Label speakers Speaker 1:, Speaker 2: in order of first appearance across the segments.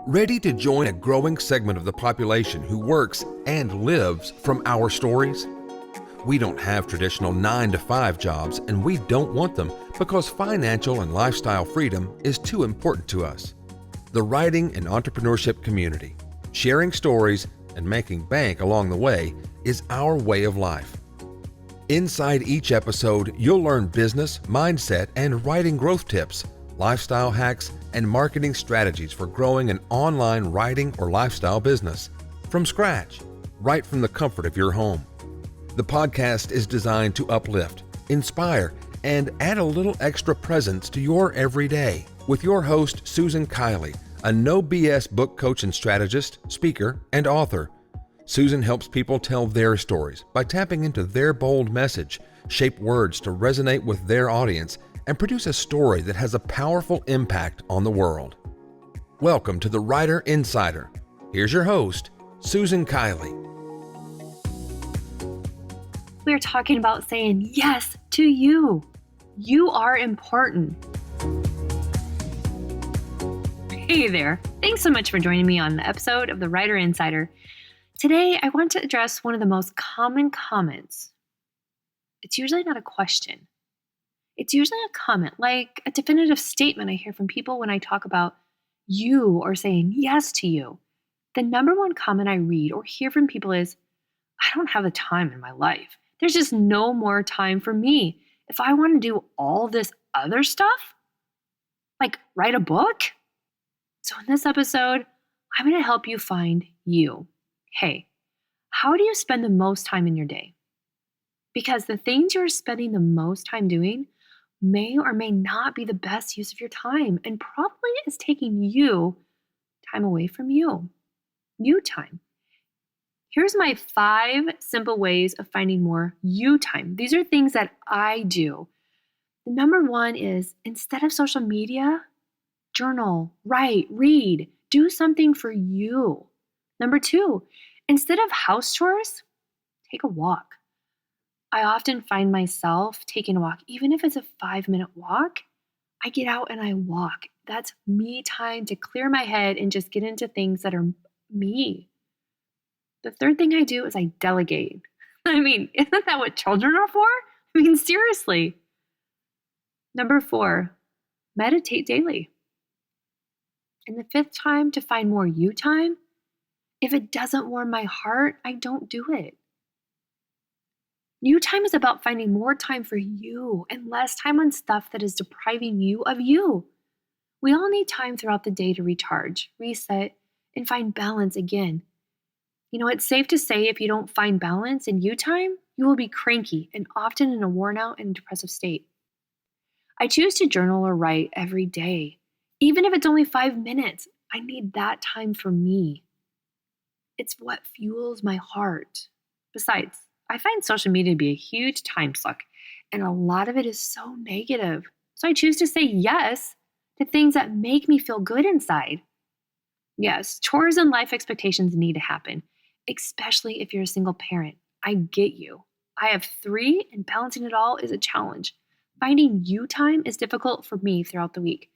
Speaker 1: Ready to join a growing segment of the population who works and lives from our stories? We don't have traditional 9-to-5 jobs, and we don't want them because financial and lifestyle freedom is too important to us. The writing and entrepreneurship community, sharing stories and making bank along the way, is our way of life. Inside each episode, you'll learn business, mindset, and writing growth tips, lifestyle hacks, and marketing strategies for growing an online writing or lifestyle business from scratch, right from the comfort of your home. The podcast is designed to uplift, inspire, and add a little extra presence to your everyday with your host, Susan Kiley, a no BS book coach and strategist, speaker, and author. Susan helps people tell their stories by tapping into their bold message, shape words to resonate with their audience, and produce a story that has a powerful impact on the world. Welcome to the Writer Insider. Here's your host, Susan Kiley.
Speaker 2: We are talking about saying yes to you. You are important. Hey there. Thanks so much for joining me on the episode of the Writer Insider. Today, I want to address one of the most common comments. It's usually not a question. It's usually a comment, like a definitive statement I hear from people when I talk about you or saying yes to you. The number one comment I read or hear from people is, I don't have the time in my life. There's just no more time for me. If I want to do all this other stuff, like write a book. So in this episode, I'm going to help you find you. Hey, how do you spend the most time in your day? Because the things you're spending the most time doing may or may not be the best use of your time and probably is taking you time away from you. You time. Here's my 5 simple ways of finding more you time. These are things that I do. The number 1 is instead of social media, journal, write, read, do something for you. Number 2, instead of house chores, take a walk. I often find myself taking a walk, even if it's a 5-minute walk. I get out and I walk. That's me time to clear my head and just get into things that are me. The third thing I do is I delegate. I mean, isn't that what children are for? I mean, seriously. Number 4, meditate daily. And the 5th time to find more you time, if it doesn't warm my heart, I don't do it. You time is about finding more time for you and less time on stuff that is depriving you of you. We all need time throughout the day to recharge, reset, and find balance again. You know, it's safe to say if you don't find balance in you time, you will be cranky and often in a worn out and depressive state. I choose to journal or write every day. Even if it's only 5 minutes, I need that time for me. It's what fuels my heart. Besides, I find social media to be a huge time suck, and a lot of it is so negative. So I choose to say yes to things that make me feel good inside. Yes, chores and life expectations need to happen, especially if you're a single parent. I get you. I have 3, and balancing it all is a challenge. Finding you time is difficult for me throughout the week.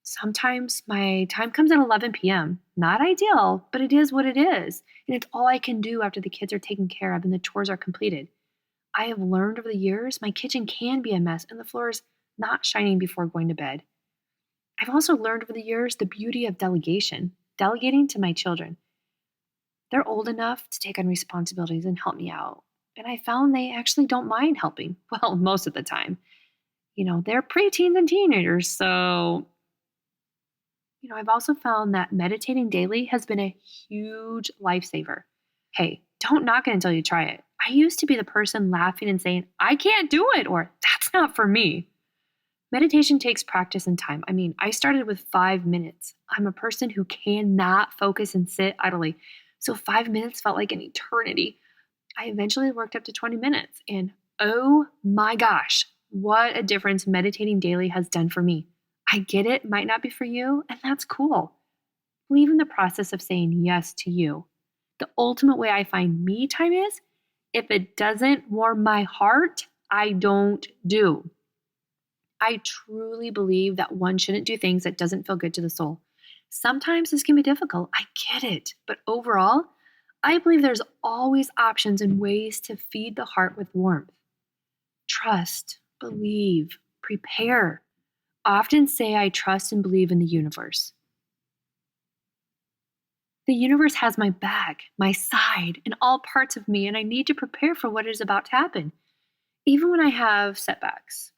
Speaker 2: Sometimes my time comes at 11 p.m. Not ideal, but it is what it is. And it's all I can do after the kids are taken care of and the chores are completed. I have learned over the years my kitchen can be a mess and the floor is not shining before going to bed. I've also learned over the years the beauty of delegating to my children. They're old enough to take on responsibilities and help me out. And I found they actually don't mind helping. Well, most of the time. You know, they're preteens and teenagers, so I've also found that meditating daily has been a huge lifesaver. Hey, don't knock it until you try it. I used to be the person laughing and saying, I can't do it, or that's not for me. Meditation takes practice and time. I mean, I started with 5 minutes. I'm a person who cannot focus and sit idly. So 5 minutes felt like an eternity. I eventually worked up to 20 minutes. And oh my gosh, what a difference meditating daily has done for me. I get it might not be for you, and that's cool. Believe in the process of saying yes to you. The ultimate way I find me time is, if it doesn't warm my heart, I don't do. I truly believe that one shouldn't do things that doesn't feel good to the soul. Sometimes this can be difficult. I get it. But overall, I believe there's always options and ways to feed the heart with warmth. Trust, believe, prepare. Often say I trust and believe in the universe. The universe has my back, my side, and all parts of me, and I need to prepare for what is about to happen. Even when I have setbacks,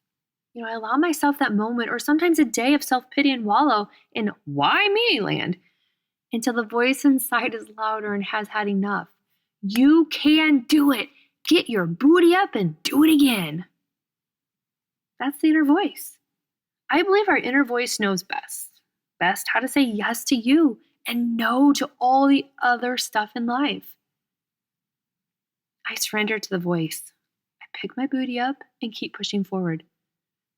Speaker 2: I allow myself that moment or sometimes a day of self-pity and wallow in why me land until the voice inside is louder and has had enough. You can do it. Get your booty up and do it again. That's the inner voice. I believe our inner voice knows best how to say yes to you and no to all the other stuff in life. I surrender to the voice. I pick my booty up and keep pushing forward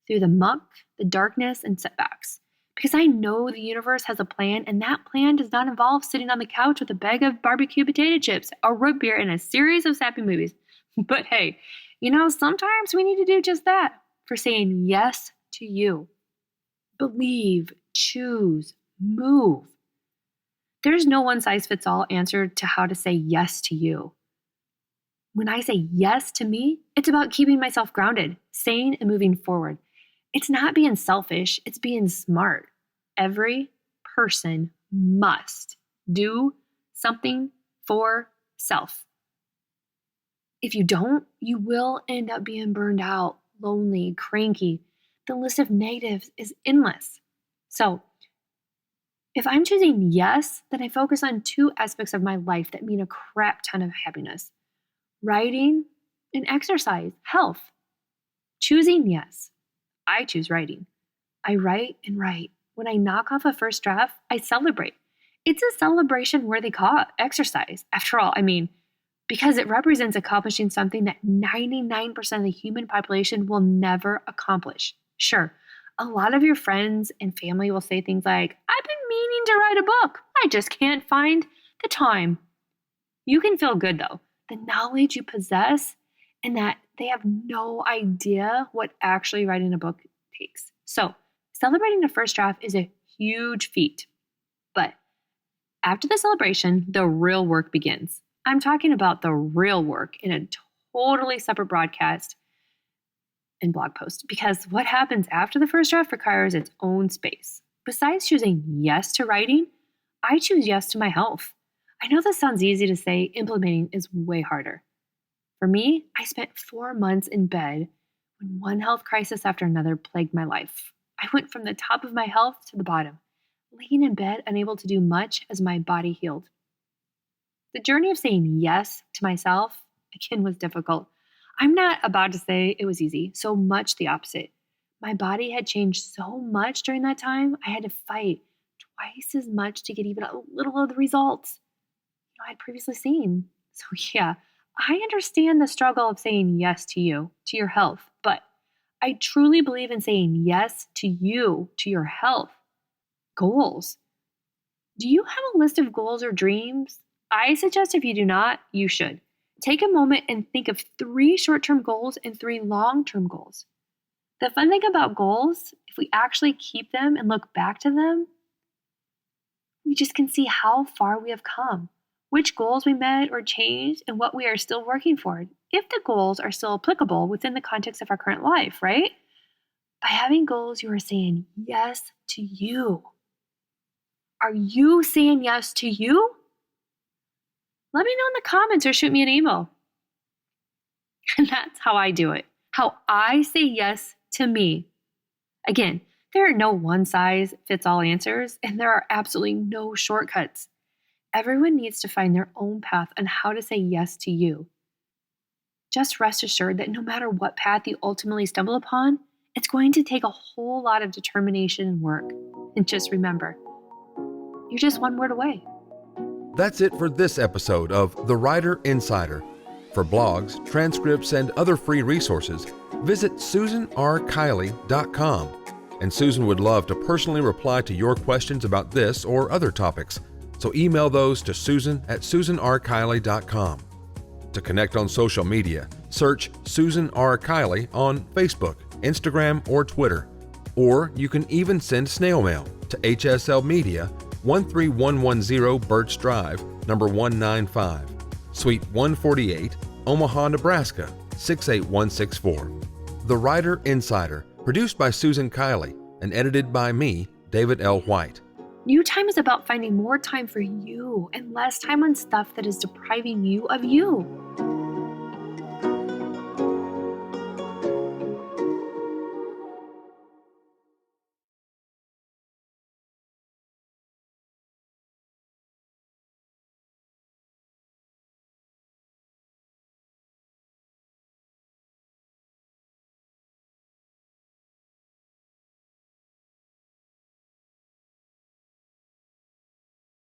Speaker 2: through the muck, the darkness, and setbacks. Because I know the universe has a plan, and that plan does not involve sitting on the couch with a bag of barbecue potato chips, a root beer, and a series of sappy movies. But hey, sometimes we need to do just that for saying yes to you. Believe, choose, move. There's no one-size-fits-all answer to how to say yes to you. When I say yes to me, it's about keeping myself grounded, sane, and moving forward. It's not being selfish, it's being smart. Every person must do something for self. If you don't, you will end up being burned out, lonely, cranky. The list of negatives is endless. So, if I'm choosing yes, then I focus on two aspects of my life that mean a crap ton of happiness: writing and exercise, health. Choosing yes. I choose writing. I write and write. When I knock off a first draft, I celebrate. It's a celebration-worthy exercise. After all, because it represents accomplishing something that 99% of the human population will never accomplish. Sure, a lot of your friends and family will say things like, I've been meaning to write a book. I just can't find the time. You can feel good, though. The knowledge you possess and that they have no idea what actually writing a book takes. So, celebrating the first draft is a huge feat. But after the celebration, the real work begins. I'm talking about the real work in a totally separate broadcast and blog post, because what happens after the first draft requires its own space. Besides choosing yes to writing, I choose yes to my health. I know this sounds easy to say, implementing is way harder. For me, I spent 4 months in bed when one health crisis after another plagued my life. I went from the top of my health to the bottom, laying in bed, unable to do much as my body healed. The journey of saying yes to myself, again, was difficult. I'm not about to say it was easy, so much the opposite. My body had changed so much during that time, I had to fight twice as much to get even a little of the results I'd previously seen. So yeah, I understand the struggle of saying yes to you, to your health, but I truly believe in saying yes to you, to your health. Goals. Do you have a list of goals or dreams? I suggest if you do not, you should. Take a moment and think of 3 short-term goals and 3 long-term goals. The fun thing about goals, if we actually keep them and look back to them, we just can see how far we have come, which goals we met or changed, and what we are still working for, if the goals are still applicable within the context of our current life, right? By having goals, you are saying yes to you. Are you saying yes to you? Let me know in the comments or shoot me an email. And that's how I do it. How I say yes to me. Again, there are no one-size-fits-all answers, and there are absolutely no shortcuts. Everyone needs to find their own path on how to say yes to you. Just rest assured that no matter what path you ultimately stumble upon, it's going to take a whole lot of determination and work. And just remember, you're just one word away.
Speaker 1: That's it for this episode of The Writer Insider. For blogs, transcripts, and other free resources, visit susanrkiley.com. And Susan would love to personally reply to your questions about this or other topics. So email those to susanrkiley.com. To connect on social media, search Susan R. Kiley on Facebook, Instagram, or Twitter. Or you can even send snail mail to HSL Media, 13110 Birch Drive, number 195, Suite 148, Omaha, Nebraska, 68164. The Writer Insider, produced by Susan Kiley and edited by me, David L. White.
Speaker 2: You time is about finding more time for you and less time on stuff that is depriving you of you.